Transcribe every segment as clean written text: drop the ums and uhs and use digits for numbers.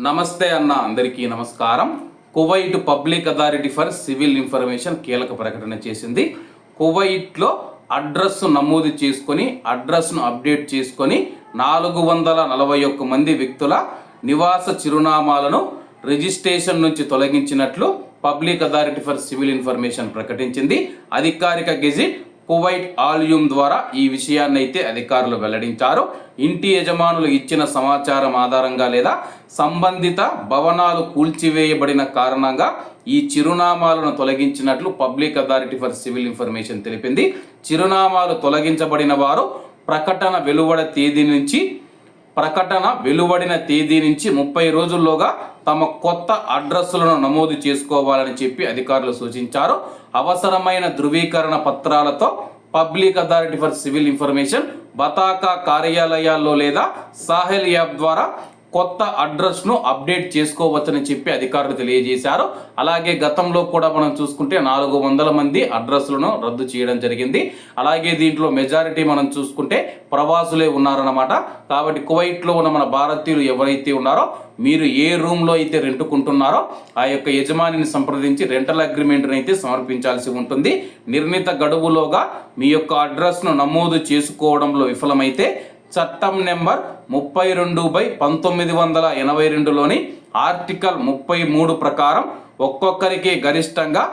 నమస్తే అన్న అందరికీ నమస్కారం. Kuwait public authority for civil information కీలక ప్రకటన చేసింది. కువైట్లో అడ్రస్ నమోదు చేసుకొని అడ్రస్ను అప్డేట్ చేసుకొని 441 మంది వ్యక్తుల నివాస చిరునామాలను రిజిస్ట్రేషన్ నుంచి తొలగించినట్లు public authority for civil information ప్రకటించింది. అధికారిక గెజిట్ కువైట్ ఆల్యూమ్ ద్వారా ఈ విషయాన్ని అయితే అధికారులు వెల్లడించారు. ఇంటి యజమానులు ఇచ్చిన సమాచారం ఆధారంగా లేదా సంబంధిత భవనాలు కూల్చివేయబడిన కారణంగా ఈ చిరునామాలను తొలగించినట్లు public authority for civil information తెలిపింది. చిరునామాలు తొలగించబడిన వారు ప్రకటన వెలువడిన తేదీ నుంచి 30 రోజుల్లోగా తమ కొత్త అడ్రస్సులను నమోదు చేసుకోవాలని చెప్పి అధికారులు సూచించారు. అవసరమైన ధృవీకరణ పత్రాలతో public authority for civil information బతాకా కార్యాలయాల్లో లేదా సాహెల్ యాప్ ద్వారా కొత్త అడ్రస్ను అప్డేట్ చేసుకోవచ్చని చెప్పి అధికారులు తెలియజేశారు. అలాగే గతంలో కూడా మనం చూసుకుంటే 400 మంది అడ్రస్లను రద్దు చేయడం జరిగింది. అలాగే దీంట్లో మెజారిటీ మనం చూసుకుంటే ప్రవాసులే ఉన్నారన్నమాట. కాబట్టి కువైట్లో ఉన్న మన భారతీయులు ఎవరైతే ఉన్నారో మీరు ఏ రూమ్లో అయితే రెంటుకుంటున్నారో ఆ యొక్క యజమానిని సంప్రదించి రెంటల్ అగ్రిమెంట్ని అయితే సమర్పించాల్సి ఉంటుంది. నిర్ణీత గడువులోగా మీ యొక్క అడ్రస్ను నమోదు చేసుకోవడంలో విఫలమైతే చట్టం నెంబర్ 32/1982లోని ఆర్టికల్ 33 ప్రకారం ఒక్కొక్కరికి గరిష్టంగా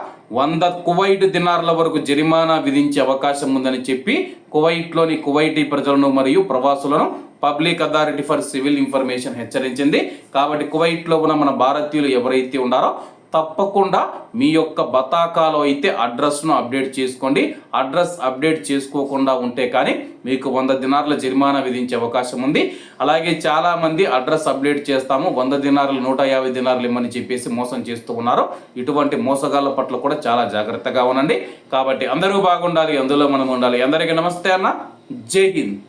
100 కువైట్ దినార్ల వరకు జరిమానా విధించే అవకాశం ఉందని చెప్పి కువైట్లోని కువైటీ ప్రజలను మరియు ప్రవాసులను public authority for civil information హెచ్చరించింది. కాబట్టి కువైట్లో ఉన్న మన భారతీయులు ఎవరైతే ఉన్నారో తప్పకుండా మీ యొక్క బతాకాలో అయితే అడ్రస్ను అప్డేట్ చేసుకోండి. అడ్రస్ అప్డేట్ చేసుకోకుండా ఉంటే కానీ మీకు 100 దినార్ల జరిమానా విధించే అవకాశం ఉంది. అలాగే చాలామంది అడ్రస్ అప్డేట్ చేస్తాము 100 దినార్లు 150 దినార్లు ఇమ్మని చెప్పేసి మోసం చేస్తూ ఉన్నారు. ఇటువంటి మోసగాళ్ళ పట్ల కూడా చాలా జాగ్రత్తగా ఉండండి. కాబట్టి అందరూ బాగుండాలి, అందులో మనం ఉండాలి. అందరికీ నమస్తే అన్న, జై హింద్.